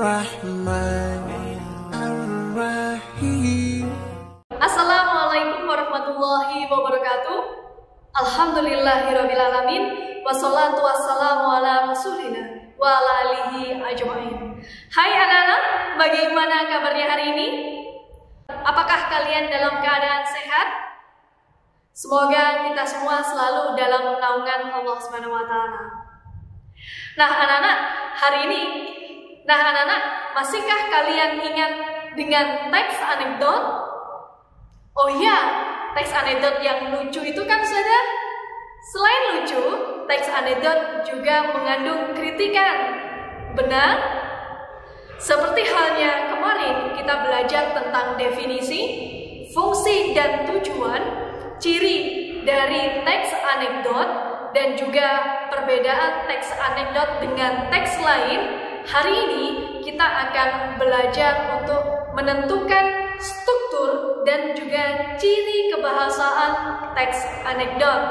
Ar-Rahman Ar-Rahim. Assalamualaikum warahmatullahi wabarakatuh. Alhamdulillahirrabbilalamin. Wassalatu wassalamu ala rasulina wa ala alihi ajma'in. Hai anak-anak, bagaimana kabarnya hari ini? Apakah kalian dalam keadaan sehat? Semoga kita semua selalu dalam naungan Allah Subhanahu wa Ta'ala. Nah, anak-anak, masihkah kalian ingat dengan teks anekdot? Oh iya, teks anekdot yang lucu itu kan saudara. Selain lucu, teks anekdot juga mengandung kritikan. Benar? Seperti halnya kemarin kita belajar tentang definisi, fungsi dan tujuan, ciri dari teks anekdot, dan juga perbedaan teks anekdot dengan teks lain. Hari ini kita akan belajar untuk menentukan struktur dan juga ciri kebahasaan teks anekdot.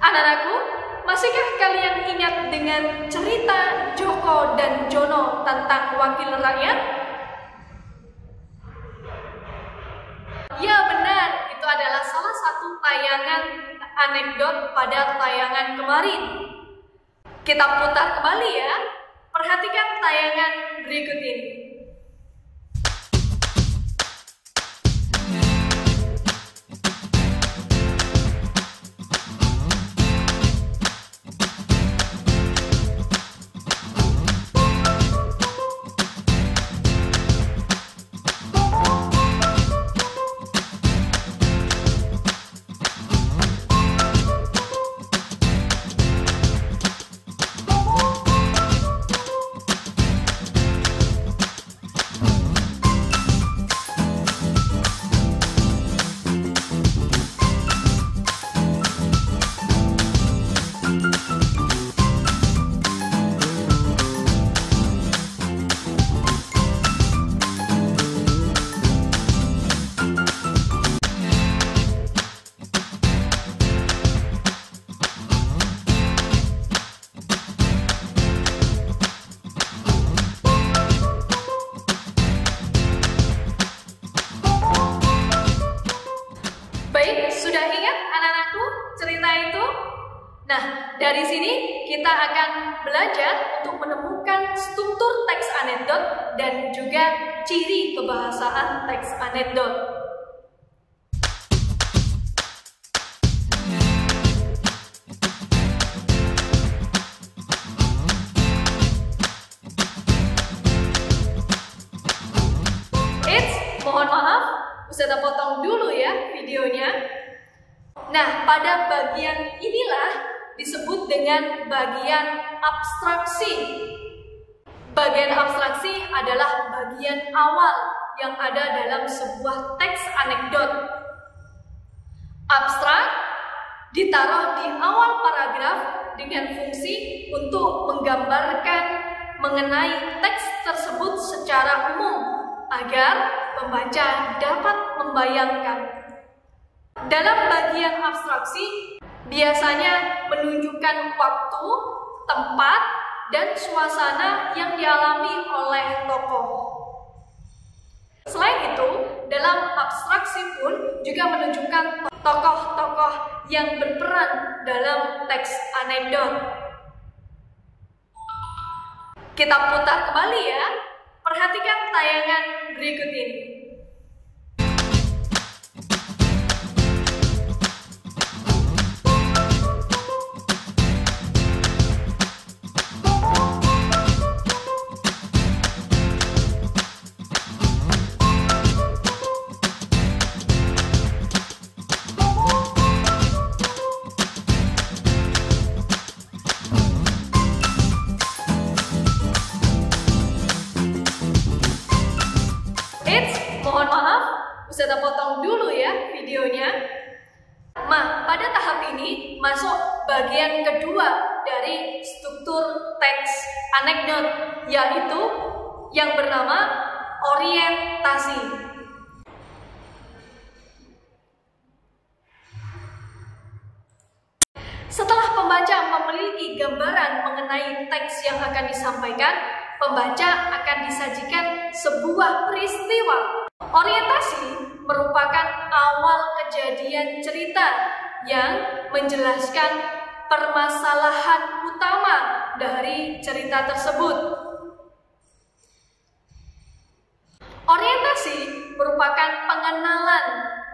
Anak-anakku, masihkah kalian ingat dengan cerita Joko dan Jono tentang wakil rakyat? Ya benar, itu adalah salah satu tayangan anekdot pada tayangan kemarin. Kita putar kembali ya. Perhatikan tayangan berikut ini. Sudah ingat anak-anakku cerita itu? Nah, dari sini kita akan belajar untuk menemukan struktur teks anekdot dan juga ciri kebahasaan teks anekdot. Mohon maaf, Ustazah potong dulu ya videonya. Nah, pada bagian inilah disebut dengan bagian abstraksi. Bagian abstraksi adalah bagian awal yang ada dalam sebuah teks anekdot. Abstrak ditaruh di awal paragraf dengan fungsi untuk menggambarkan mengenai teks tersebut secara umum agar pembaca dapat membayangkan. Dalam bagian abstraksi, biasanya menunjukkan waktu, tempat, dan suasana yang dialami oleh tokoh. Selain itu, dalam abstraksi pun juga menunjukkan tokoh-tokoh yang berperan dalam teks anekdot. Kita putar kembali ya. Perhatikan tayangan berikut ini. Mohon maaf, Ustazah potong dulu ya videonya. Nah, pada tahap ini masuk bagian kedua dari struktur teks anekdot, yaitu yang bernama orientasi. Setelah pembaca memiliki gambaran mengenai teks yang akan disampaikan, pembaca akan disajikan sebuah peristiwa. Orientasi merupakan awal kejadian cerita yang menjelaskan permasalahan utama dari cerita tersebut. Orientasi merupakan pengenalan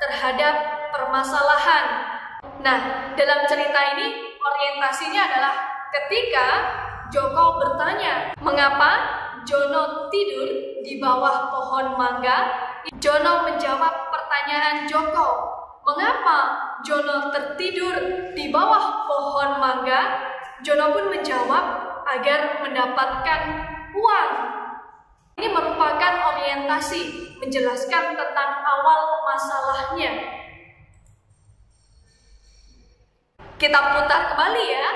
terhadap permasalahan. Nah, dalam cerita ini orientasinya adalah ketika Joko bertanya, mengapa Jono tidur di bawah pohon mangga? Jono menjawab pertanyaan Joko, mengapa Jono tertidur di bawah pohon mangga? Jono pun menjawab agar mendapatkan uang. Ini merupakan orientasi, menjelaskan tentang awal masalahnya. Kita putar kembali ya.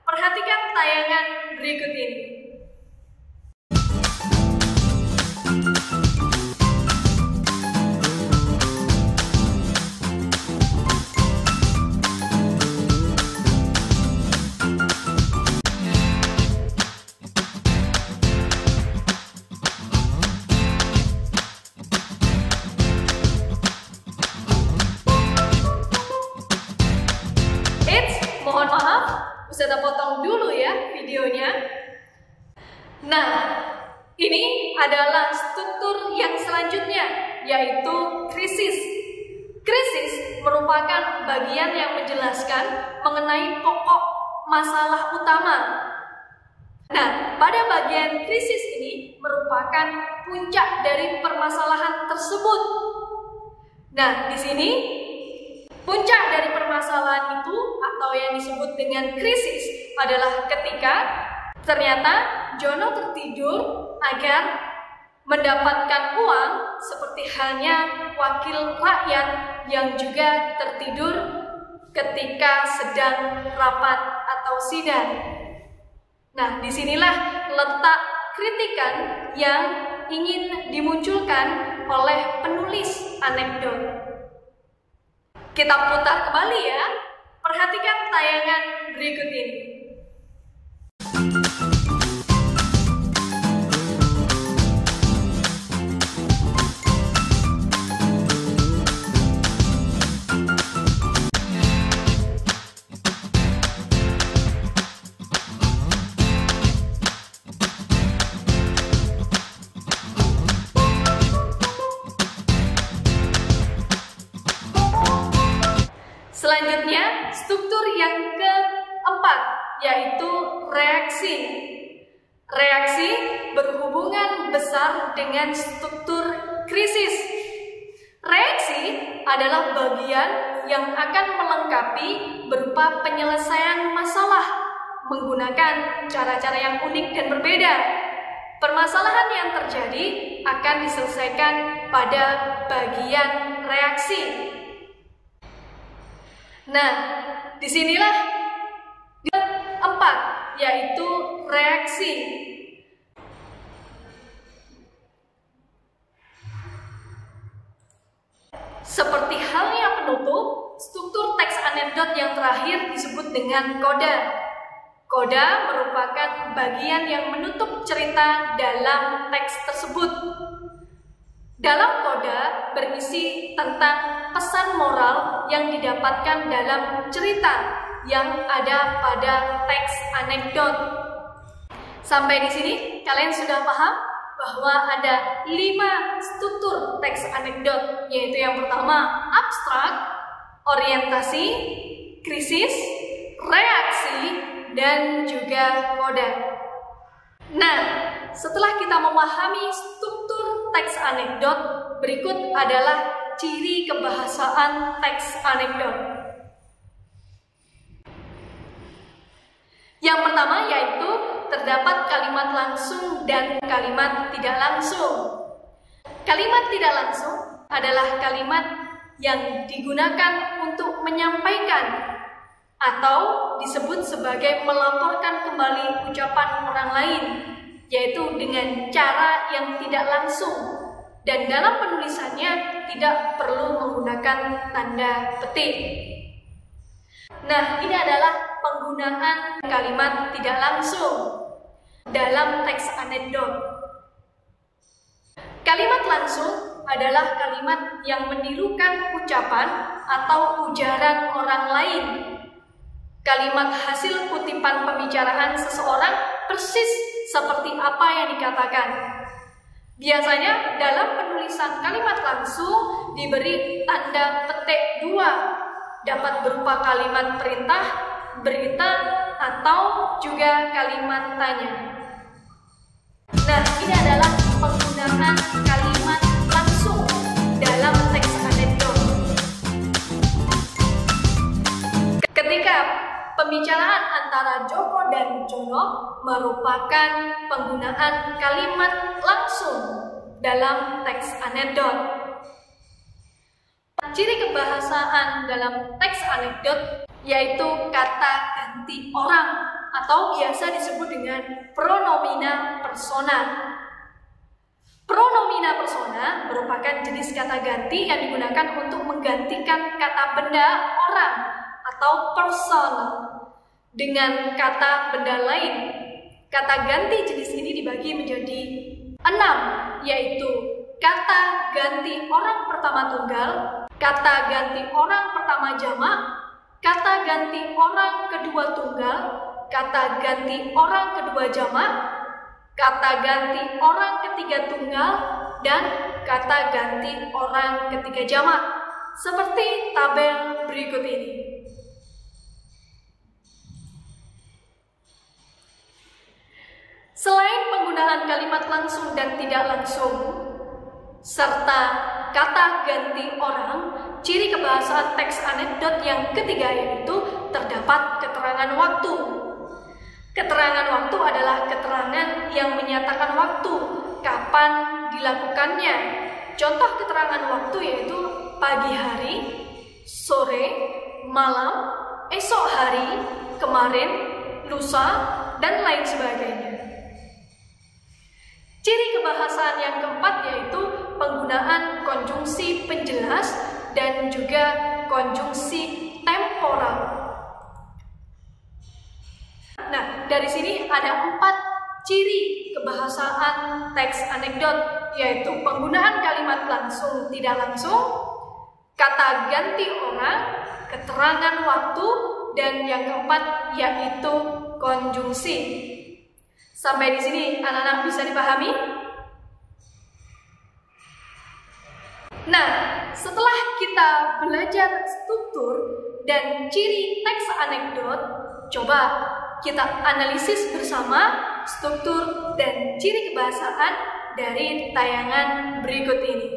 Perhatikan tayangan berikut ini. Mohon maaf, bisa potong dulu ya videonya. Nah, ini adalah struktur yang selanjutnya, yaitu krisis. Krisis merupakan bagian yang menjelaskan mengenai pokok masalah utama. Nah, pada bagian krisis ini merupakan puncak dari permasalahan tersebut. Nah, di sini puncak dari permasalahan itu atau yang disebut dengan krisis adalah ketika ternyata Jono tertidur agar mendapatkan uang seperti halnya wakil rakyat yang juga tertidur ketika sedang rapat atau sidang. Nah, disinilah letak kritikan yang ingin dimunculkan oleh penulis anekdot. Kita putar kembali ya. Perhatikan tayangan berikut ini. Selanjutnya, struktur yang keempat, yaitu reaksi. Reaksi berhubungan besar dengan struktur krisis. Reaksi adalah bagian yang akan melengkapi berupa penyelesaian masalah menggunakan cara-cara yang unik dan berbeda. Permasalahan yang terjadi akan diselesaikan pada bagian reaksi. Nah, disinilah keempat, yaitu reaksi. Seperti halnya penutup, struktur teks anekdot yang terakhir disebut dengan koda. Koda merupakan bagian yang menutup cerita dalam teks tersebut. Dalam koda berisi tentang pesan moral yang didapatkan dalam cerita yang ada pada teks anekdot. Sampai di sini kalian sudah paham bahwa ada 5 struktur teks anekdot, yaitu yang pertama abstrak, orientasi, krisis, reaksi, dan juga koda. Nah, setelah kita memahami struktur teks anekdot, berikut adalah ciri kebahasaan teks anekdot. Yang pertama yaitu terdapat kalimat langsung dan kalimat tidak langsung. Kalimat tidak langsung adalah kalimat yang digunakan untuk menyampaikan atau disebut sebagai melaporkan kembali ucapan orang lain, yaitu dengan cara yang tidak langsung, dan dalam penulisannya tidak perlu menggunakan tanda petik. Nah, ini adalah penggunaan kalimat tidak langsung. dalam teks anekdot. Kalimat langsung adalah kalimat yang menirukan ucapan atau ujaran orang lain. Kalimat hasil kutipan pembicaraan seseorang persis seperti apa yang dikatakan. Biasanya dalam penulisan kalimat langsung diberi tanda petik 2, dapat berupa kalimat perintah, berita, atau juga kalimat tanya. Nah, ini adalah penggunaan kalimat langsung dalam teks anekdot. Ketika pembicaraan antara Joko dan Jono merupakan penggunaan kalimat langsung dalam teks anekdot. Ciri kebahasaan dalam teks anekdot yaitu kata ganti orang atau biasa disebut dengan pronomina persona. Pronomina persona merupakan jenis kata ganti yang digunakan untuk menggantikan kata benda orang atau person dengan kata benda lain. Kata ganti jenis ini dibagi menjadi 6, yaitu kata ganti orang pertama tunggal, kata ganti orang pertama jamak, kata ganti orang kedua tunggal, kata ganti orang kedua jamak, kata ganti orang ketiga tunggal, dan kata ganti orang ketiga jamak, seperti tabel berikut ini. Selain penggunaan kalimat langsung dan tidak langsung, serta kata ganti orang, ciri kebahasaan teks anekdot yang ketiga yaitu terdapat keterangan waktu. Keterangan waktu adalah keterangan yang menyatakan waktu, kapan dilakukannya. Contoh keterangan waktu yaitu pagi hari, sore, malam, esok hari, kemarin, lusa, dan lain sebagainya. Ciri kebahasaan yang keempat yaitu penggunaan konjungsi penjelas dan juga konjungsi temporal. Nah, dari sini ada 4 ciri kebahasaan teks anekdot, yaitu penggunaan kalimat langsung tidak langsung, kata ganti orang, keterangan waktu, dan yang keempat yaitu konjungsi. Sampai di sini anak-anak bisa dipahami? Nah, setelah kita belajar struktur dan ciri teks anekdot, coba kita analisis bersama struktur dan ciri kebahasaan dari tayangan berikut ini.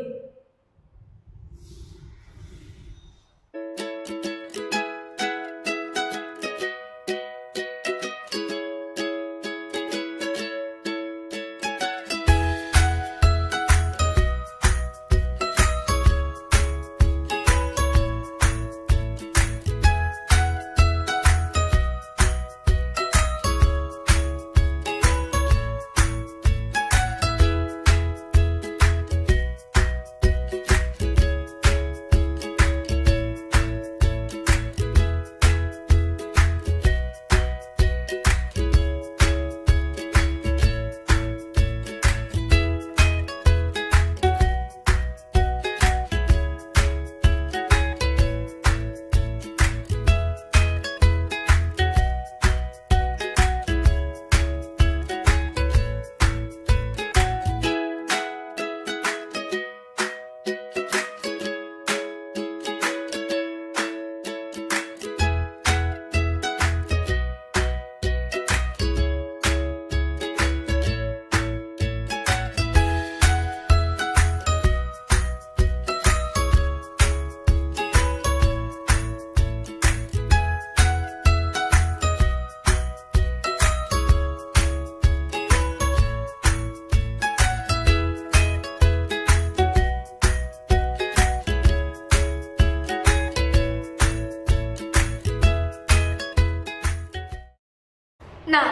Nah,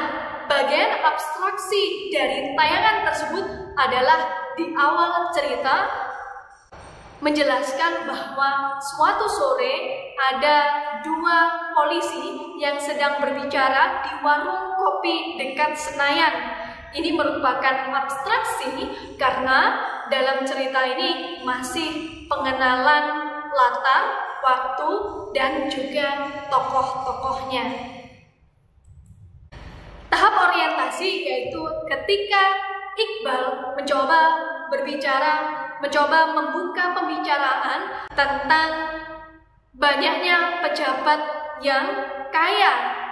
bagian abstraksi dari tayangan tersebut adalah di awal cerita menjelaskan bahwa suatu sore ada 2 polisi yang sedang berbicara di warung kopi dekat Senayan. ini merupakan abstraksi karena dalam cerita ini masih pengenalan latar, waktu, dan juga tokoh-tokohnya. Tahap orientasi yaitu ketika Iqbal mencoba berbicara, mencoba membuka pembicaraan tentang banyaknya pejabat yang kaya.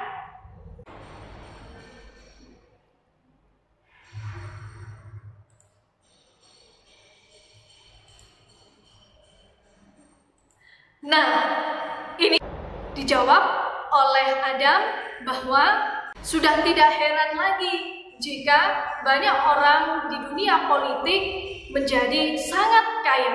Nah, ini dijawab oleh Adam bahwa sudah tidak heran lagi jika banyak orang di dunia politik menjadi sangat kaya.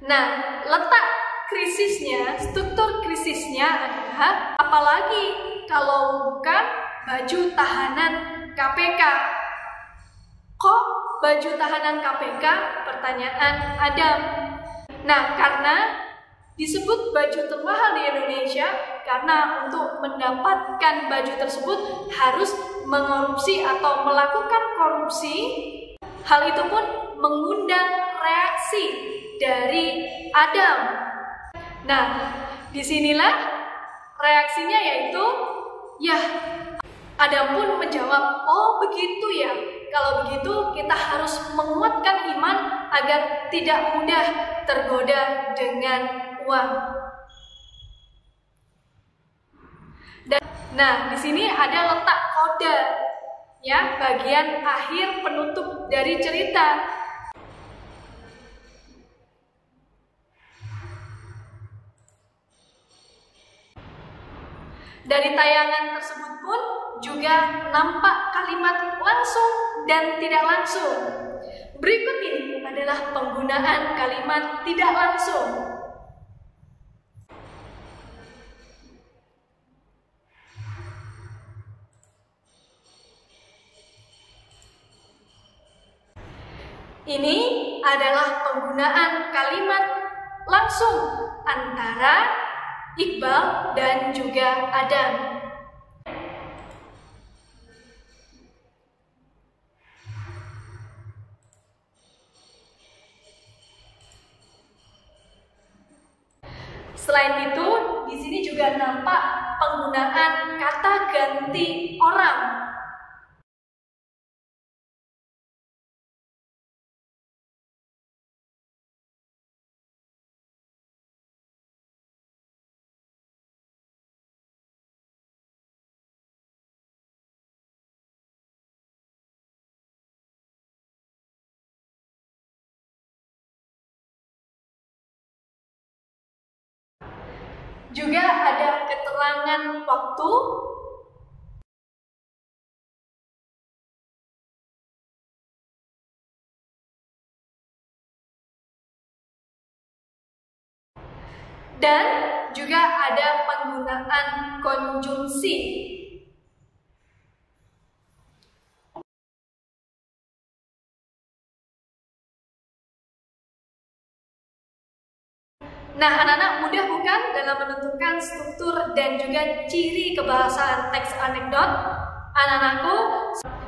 Nah, letak krisisnya, struktur krisisnya adalah apalagi kalau bukan baju tahanan KPK. Kok baju tahanan KPK? Pertanyaan Adam. Nah, karena disebut baju termahal di Indonesia karena untuk mendapatkan baju tersebut harus mengorupsi atau melakukan korupsi. Hal itu pun mengundang reaksi dari Adam. Nah, disinilah reaksinya yaitu, ya, Adam pun menjawab, oh begitu ya. Kalau begitu kita harus menguatkan iman agar tidak mudah tergoda dengan uang. Nah, di sini ada letak kode, ya, bagian akhir penutup dari cerita. Dari tayangan tersebut pun juga nampak kalimat langsung dan tidak langsung. Berikut ini adalah penggunaan kalimat tidak langsung. Ini adalah penggunaan kalimat langsung antara Iqbal dan juga Adam. Selain itu, di sini juga nampak penggunaan kata ganti orang. Juga ada keterangan waktu, dan juga ada penggunaan konjungsi. Nah, anak-anak mudah bukan dalam menentukan struktur dan juga ciri kebahasaan teks anekdot? Anak-anakku,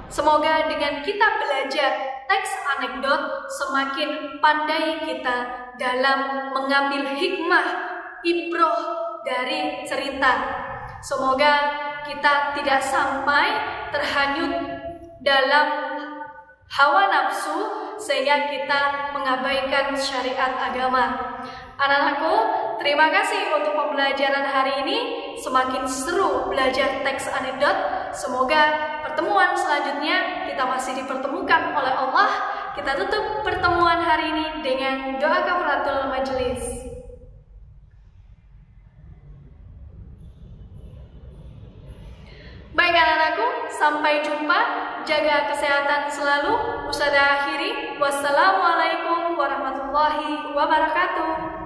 semoga dengan kita belajar teks anekdot semakin pandai kita dalam mengambil hikmah, ibroh dari cerita. Semoga kita tidak sampai terhanyut dalam hawa nafsu sehingga kita mengabaikan syariat agama. Anak-anakku, terima kasih untuk pembelajaran hari ini. Semakin seru belajar teks anekdot. Semoga pertemuan selanjutnya kita masih dipertemukan oleh Allah. Kita tutup pertemuan hari ini dengan doa kafaratul majelis. Baik anak-anakku, sampai jumpa. Jaga kesehatan selalu. Ustazah akhiri. Wassalamualaikum warahmatullahi wabarakatuh.